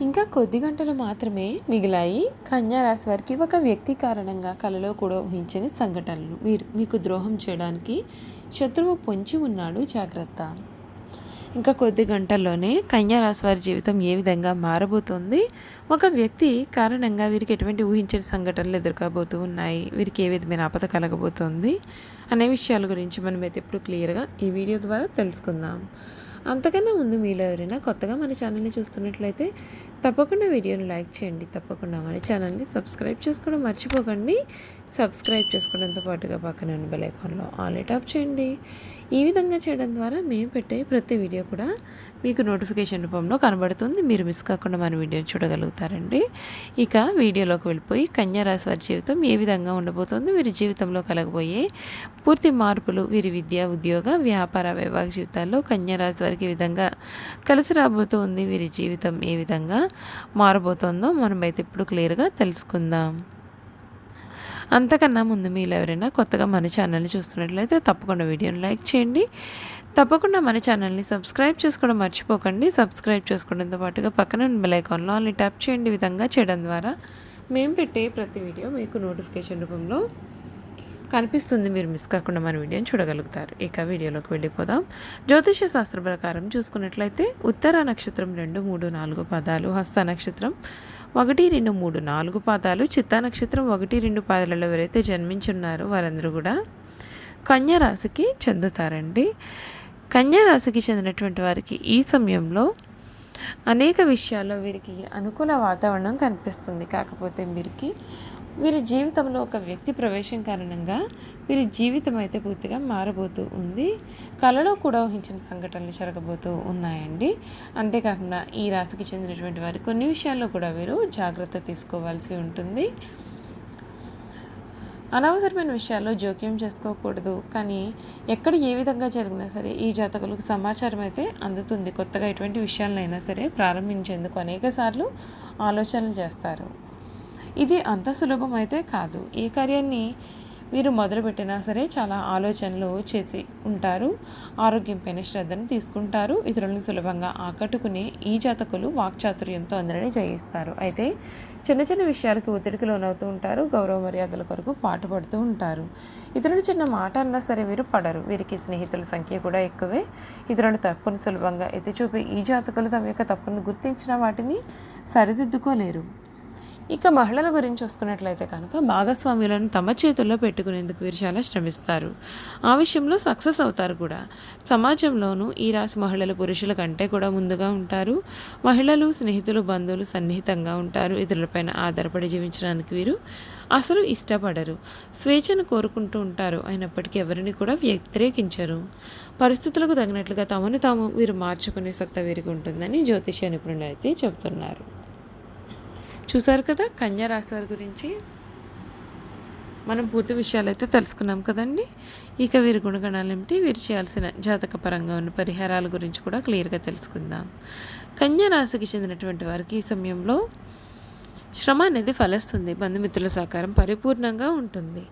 ఇంకా కొద్ది గంటలు మాత్రమే మిగిలాయి. కన్యా రాశి వారికి ఒక వ్యక్తి కారణంగా కలలో కూడా ఊహించని సంఘటనలు. మీకు ద్రోహం చేయడానికి శత్రువు పొంచి ఉన్నాడు, జాగ్రత్త. ఇంకా కొద్ది గంటల్లోనే కన్యా రాశి వారి జీవితం ఏ విధంగా మారబోతోంది, ఒక వ్యక్తి కారణంగా వీరికి ఎటువంటి ఊహించని సంఘటనలు ఎదుర్కోబోతూ ఉన్నాయి, వీరికి ఏ విధమైన ఆపద కలగబోతోంది అనే విషయాల గురించి మనమైతే ఇప్పుడు క్లియర్గా ఈ వీడియో ద్వారా తెలుసుకుందాం. అంతకన్నా ముందు మీలో ఎవరైనా కొత్తగా మన ఛానల్ని చూస్తున్నట్లయితే తప్పకుండా వీడియోని లైక్ చేయండి. తప్పకుండా మన ఛానల్ని సబ్స్క్రైబ్ చేసుకోవడం మర్చిపోకండి. సబ్స్క్రైబ్ చేసుకోవడంతో పాటుగా పక్కన ఉన్న బెల్ ఐకాన్లో ఆల్ ట్యాప్ చేయండి. ఈ విధంగా చేయడం ద్వారా మేము పెట్టే ప్రతి వీడియో కూడా మీకు నోటిఫికేషన్ రూపంలో కనబడుతుంది. మీరు మిస్ కాకుండా మన వీడియోని చూడగలుగుతారండి. ఇక వీడియోలోకి వెళ్ళిపోయి కన్యా రాశి వారి జీవితం ఏ విధంగా ఉండబోతుంది, వీరి జీవితంలో కలగబోయే పూర్తి మార్పులు, వీరి విద్య, ఉద్యోగ, వ్యాపార, వైవాహిక జీవితాల్లో కన్యా రాశి వారికి ఈ విధంగా కలిసి రాబోతుంది, వీరి జీవితం ఏ విధంగా మారబోతుందో మనమైతే ఇప్పుడు క్లియర్గా తెలుసుకుందాం. అంతకన్నా ముందు మీరు ఎవరైనా కొత్తగా మన ఛానల్ని చూస్తున్నట్లయితే తప్పకుండా వీడియోని లైక్ చేయండి. తప్పకుండా మన ఛానల్ని సబ్స్క్రైబ్ చేసుకోవడం మర్చిపోకండి. సబ్స్క్రైబ్ చేసుకోవడంతో పాటుగా పక్కన ఉన్న బెల్ ఐకాన్లో ఆల్ని ట్యాప్ చేయండి. ఈ విధంగా చేయడం ద్వారా మేము పెట్టే ప్రతి వీడియో మీకు నోటిఫికేషన్ రూపంలో కనిపిస్తుంది. మీరు మిస్ కాకుండా మన వీడియోని చూడగలుగుతారు. ఇక వీడియోలోకి వెళ్ళిపోదాం. జ్యోతిష శాస్త్ర ప్రకారం చూసుకున్నట్లయితే ఉత్తర నక్షత్రం 2, 3, 4 పాదాలు, హస్త నక్షత్రం 1, 2, 3, 4 పాదాలు, చిత్తా నక్షత్రం 1, 2 పాదాలలో ఎవరైతే జన్మించున్నారో వారందరూ కూడా కన్యా రాశికి చెందుతారండి. కన్యా రాశికి చెందినటువంటి వారికి ఈ సమయంలో అనేక విషయాల్లో వీరికి అనుకూల వాతావరణం కనిపిస్తుంది. కాకపోతే వీరి జీవితంలో ఒక వ్యక్తి ప్రవేశం కారణంగా వీరి జీవితం అయితే పూర్తిగా మారబోతూ ఉంది. కళలో కూడా ఊహించిన సంఘటనలు జరగబోతూ ఉన్నాయండి. అంతేకాకుండా ఈ రాశికి చెందినటువంటి వారు కొన్ని విషయాల్లో కూడా వీరు జాగ్రత్త తీసుకోవాల్సి ఉంటుంది. అనవసరమైన విషయాల్లో జోక్యం చేసుకోకూడదు. కానీ ఎక్కడ ఏ విధంగా జరిగినా సరే ఈ జాతకులకు సమాచారం అయితే అందుతుంది. కొత్తగా ఎటువంటి విషయాలైనా సరే ప్రారంభించేందుకు అనేక సార్లు ఆలోచనలు చేస్తారు. ఇది అంత సులభం అయితే కాదు. ఏ కార్యాన్ని వీరు మొదలుపెట్టినా సరే చాలా ఆలోచనలు చేసి ఉంటారు. ఆరోగ్యంపైన శ్రద్ధను తీసుకుంటారు. ఇతరులను సులభంగా ఆకట్టుకునే ఈ జాతకులు వాక్చాతుర్యంతో అందరినీ జయిస్తారు. అయితే చిన్న చిన్న విషయాలకు ఒత్తిడికి లోనవుతూ ఉంటారు. గౌరవ మర్యాదల కొరకు పాటుపడుతూ ఉంటారు. ఇతరులు చిన్న మాట అన్నా సరే వీరు పడరు. వీరికి స్నేహితుల సంఖ్య కూడా ఎక్కువే. ఇతరుల తప్పును సులభంగా ఎత్తి చూపి ఈ జాతకులు తమ యొక్క తప్పును గుర్తించిన వాటిని సరిదిద్దుకోలేరు. ఇక మహిళల గురించి చూసుకున్నట్లయితే కనుక భాగస్వామ్యులను తమ చేతుల్లో పెట్టుకునేందుకు వీరు చాలా శ్రమిస్తారు. ఆ విషయంలో సక్సెస్ అవుతారు కూడా. సమాజంలోనూ ఈ రాశి మహిళలు పురుషుల కంటే కూడా ముందుగా ఉంటారు. మహిళలు, స్నేహితులు, బంధువులు సన్నిహితంగా ఉంటారు. ఇతరులపైన ఆధారపడి జీవించడానికి వీరు అసలు ఇష్టపడరు. స్వేచ్ఛను కోరుకుంటూ ఉంటారు. అయినప్పటికీ ఎవరిని కూడా వ్యతిరేకించరు. పరిస్థితులకు తగినట్లుగా తమను తాము వీరు మార్చుకునే సత్తా వీరికి ఉంటుందని జ్యోతిష నిపుణులు అయితే చెబుతున్నారు. చూసారు కదా కన్యా రాశి వారి గురించి మనం పూర్తి విషయాలు అయితే తెలుసుకున్నాం కదండి. ఇక వీరి గుణగణాలు ఏమిటి, వీరు చేయాల్సిన జాతక పరంగా ఉన్న పరిహారాల గురించి కూడా క్లియర్గా తెలుసుకుందాం. కన్యా రాశికి చెందినటువంటి వారికి ఈ సమయంలో శ్రమ అనేది ఫలిస్తుంది. బంధుమిత్రుల సహకారం పరిపూర్ణంగా ఉంటుంది.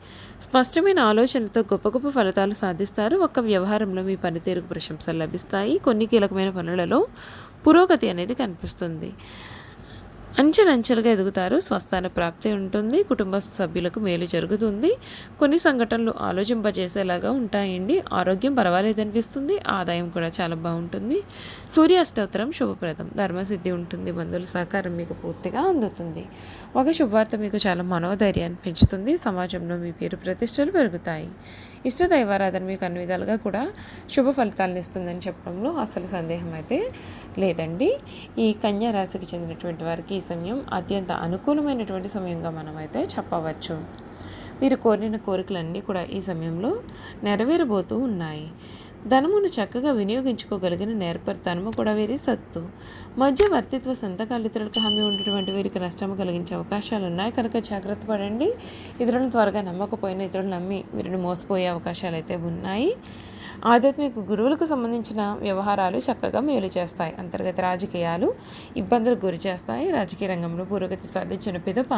స్పష్టమైన ఆలోచనలతో గొప్ప గొప్ప ఫలితాలు సాధిస్తారు. ఒక్క వ్యవహారంలో మీ పనితీరుకు ప్రశంసలు లభిస్తాయి. కొన్ని కీలకమైన పనులలో పురోగతి అనేది కనిపిస్తుంది. అంచెలంచెలుగా ఎదుగుతారు. స్వస్థాన ప్రాప్తి ఉంటుంది. కుటుంబ సభ్యులకు మేలు జరుగుతుంది. కొన్ని సంఘటనలు ఆలోచింపజేసేలాగా ఉంటాయండి. ఆరోగ్యం పర్వాలేదనిపిస్తుంది. ఆదాయం కూడా చాలా బాగుంటుంది. సూర్య అష్టోత్తరం శుభప్రదం. ధర్మసిద్ధి ఉంటుంది. బంధువుల సహకారం మీకు పూర్తిగా అందుతుంది. ఒక శుభవార్త మీకు చాలా మనోధైర్యాన్ని పెంచుతుంది. సమాజంలో మీ పేరు ప్రతిష్టలు పెరుగుతాయి. ఇష్ట దైవారాధన మీకు అన్ని విధాలుగా కూడా శుభ ఫలితాలను ఇస్తుందని చెప్పడంలో అసలు సందేహం అయితే లేదండి. ఈ కన్యా రాశికి చెందినటువంటి వారికి ఈ సమయం అత్యంత అనుకూలమైనటువంటి సమయంగా మనమైతే చెప్పవచ్చు. వీరు కోరిన కోరికలన్నీ కూడా ఈ సమయంలో నెరవేరబోతూ ఉన్నాయి. ధనమును చక్కగా వినియోగించుకోగలిగిన నేర్పరితనము కూడా వీరి సత్తు. మధ్యవర్తిత్వ సంతకాలు ఇతరులకు హామీ ఉండేటువంటి వీరికి నష్టము కలిగించే అవకాశాలు ఉన్నాయి. కనుక జాగ్రత్త పడండి. ఇతరులను త్వరగా నమ్మకపోయినా ఇతరులు నమ్మి వీరిని మోసపోయే అవకాశాలు అయితే ఉన్నాయి. ఆధ్యాత్మిక గురువులకు సంబంధించిన వ్యవహారాలు చక్కగా మేలు చేస్తాయి. అంతర్గత రాజకీయాలు ఇబ్బందులకు గురి చేస్తాయి. రాజకీయ రంగంలో పురోగతి సాధించిన పిదప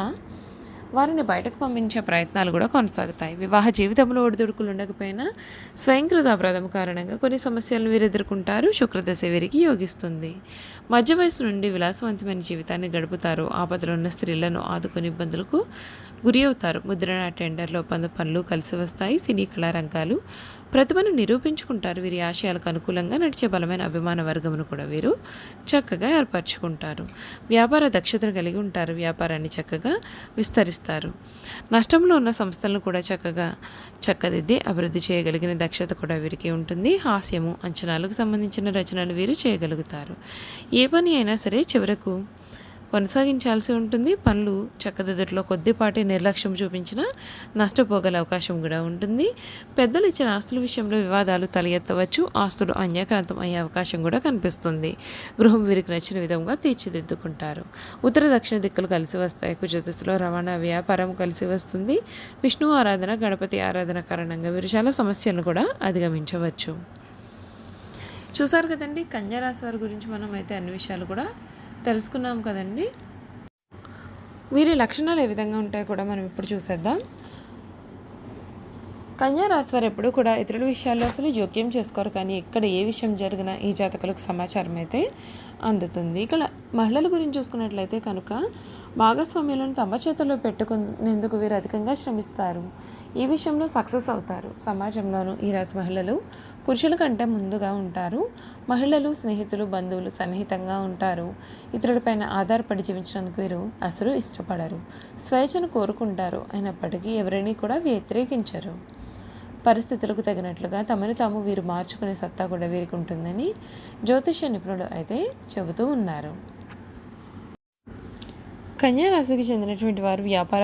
వారిని బయటకు పంపించే ప్రయత్నాలు కూడా కొనసాగుతాయి. వివాహ జీవితంలో ఒడిదుడుకులు ఉండకపోయినా స్వయంకృత అపరాధం కారణంగా కొన్ని సమస్యలను వీరు ఎదుర్కొంటారు. శుక్రదశ వీరికి యోగిస్తుంది. మధ్య వయసు నుండి విలాసవంతమైన జీవితాన్ని గడుపుతారు. ఆపదలో ఉన్న స్త్రీలను ఆదుకుని ఇబ్బందులకు గురి అవుతారు. ముద్రణ, టెండర్లు, ఒప్పంద పనులు కలిసి వస్తాయి. సినీ కళా రంగాలు ప్రతిభను నిరూపించుకుంటారు. వీరి ఆశయాలకు అనుకూలంగా నడిచే బలమైన అభిమాన వర్గమును కూడా వీరు చక్కగా ఏర్పరచుకుంటారు. వ్యాపార దక్షతను కలిగి ఉంటారు. వ్యాపారాన్ని చక్కగా విస్తరిస్తారు. నష్టంలో ఉన్న సంస్థలను కూడా చక్కదిద్ది అభివృద్ధి చేయగలిగిన దక్షత కూడా వీరికి ఉంటుంది. హాస్యము, అంచనాలకు సంబంధించిన రచనలు వీరు చేయగలుగుతారు. ఏ పని అయినా సరే చివరకు కొనసాగించాల్సి ఉంటుంది. పనులు చక్కదిద్దుట్లో కొద్దిపాటి నిర్లక్ష్యం చూపించినా నష్టపోగల అవకాశం కూడా ఉంటుంది. పెద్దలు ఇచ్చిన ఆస్తుల విషయంలో వివాదాలు తల ఎత్తవచ్చు. ఆస్తులు అన్యాక్రాంతం అయ్యే అవకాశం కూడా కనిపిస్తుంది. గృహం వీరికి నచ్చిన విధంగా తీర్చిదిద్దుకుంటారు. ఉత్తర దక్షిణ దిక్కులు కలిసి వస్తాయి. కుజదశలో రవాణా, వ్యాపారం కలిసి వస్తుంది. విష్ణు ఆరాధన, గణపతి ఆరాధన కారణంగా వీరు చాలా సమస్యలను కూడా అధిగమించవచ్చు. చూసారు కదండి, కన్యా రాశి వారి గురించి మనం అయితే అన్ని విషయాలు కూడా తెలుసుకున్నాం కదండి. వీరి లక్షణాలు ఏ విధంగా ఉంటాయో కూడా మనం ఇప్పుడు చూసేద్దాం. కన్యా రాశి వారు ఎప్పుడూ కూడా ఇతరుల విషయాల్లో అసలు జోక్యం చేసుకోరు. కానీ ఎక్కడ ఏ విషయం జరిగినా ఈ జాతకులకు సమాచారం అయితే అందుతుంది. ఇక్కడ మహిళల గురించి చూసుకున్నట్లయితే కనుక భాగస్వామ్యాలను తమ చేతుల్లో పెట్టుకునేందుకు వీరు అధికంగా శ్రమిస్తారు. ఈ విషయంలో సక్సెస్ అవుతారు. సమాజంలోనూ ఈ రాశి మహిళలు పురుషుల కంటే ముందుగా ఉంటారు. మహిళలు, స్నేహితులు, బంధువులు సన్నిహితంగా ఉంటారు. ఇతరులపైన ఆధారపడి జీవించడానికి వీరు అసలు ఇష్టపడరు. స్వేచ్ఛను కోరుకుంటారు. అయినప్పటికీ ఎవరిని కూడా వ్యతిరేకించరు. పరిస్థితులకు తగినట్లుగా తమను తాము వీరు మార్చుకునే సత్తా కూడా వీరికి ఉంటుందని జ్యోతిష నిపుణులు అయితే చెబుతూ ఉన్నారు. కన్యా రాశికి చెందినటువంటి వారు వ్యాపార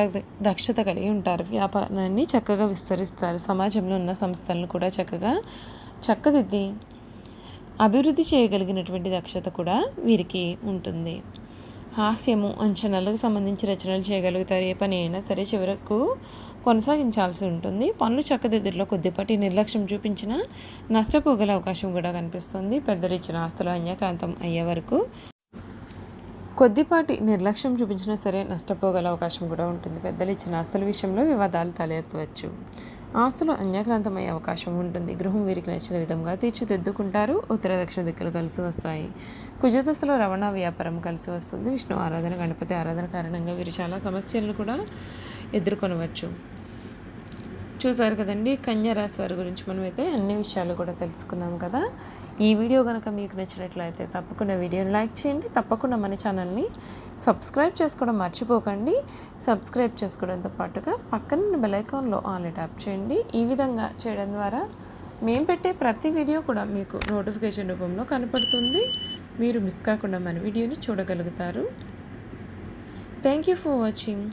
దక్షత కలిగి ఉంటారు. వ్యాపారాన్ని చక్కగా విస్తరిస్తారు. సమాజంలో ఉన్న సంస్థలను కూడా చక్కదిద్ది అభివృద్ధి చేయగలిగినటువంటి దక్షత కూడా వీరికి ఉంటుంది. హాస్యము, అంచనాలకు సంబంధించి రచనలు చేయగలుగుతారు. ఏ పని అయినా సరే చివరకు కొనసాగించాల్సి ఉంటుంది. పనులు చక్కదిద్దులో కొద్దిపాటి నిర్లక్ష్యం చూపించినా నష్టపోగల అవకాశం కూడా కనిపిస్తుంది. పెద్దలు ఇచ్చిన ఆస్తులు అన్యాక్రాంతం అయ్యే వరకు కొద్దిపాటి నిర్లక్ష్యం చూపించినా సరే నష్టపోగల అవకాశం కూడా ఉంటుంది. పెద్దలు ఇచ్చిన ఆస్తుల విషయంలో వివాదాలు తలెత్తవచ్చు. ఆస్తులు అన్యాక్రాంతమయ్యే అవకాశం ఉంటుంది. గృహం వీరికి నచ్చిన విధంగా తీర్చిదిద్దుకుంటారు. ఉత్తర దక్షిణ దిక్కులు కలిసి వస్తాయి. కుజదశలో రవాణా, వ్యాపారం కలిసి వస్తుంది. విష్ణు ఆరాధన, గణపతి ఆరాధన కారణంగా వీరు చాలా సమస్యలను కూడా ఎదుర్కొనవచ్చు. చూసారు కదండి, కన్యా రాశి వారి గురించి మనమైతే అన్ని విషయాలు కూడా తెలుసుకున్నాం కదా. ఈ వీడియో కనుక మీకు నచ్చినట్లయితే తప్పకుండా వీడియోని లైక్ చేయండి. తప్పకుండా మన ఛానల్ని సబ్స్క్రైబ్ చేసుకోవడం మర్చిపోకండి. సబ్స్క్రైబ్ చేసుకోవడంతో పాటుగా పక్కన బెల్ ఐకాన్లో ఆల్ ట్యాప్ చేయండి. ఈ విధంగా చేయడం ద్వారా మేము పెట్టే ప్రతి వీడియో కూడా మీకు నోటిఫికేషన్ రూపంలో కనపడుతుంది. మీరు మిస్ కాకుండా మన వీడియోని చూడగలుగుతారు. Thank you for watching.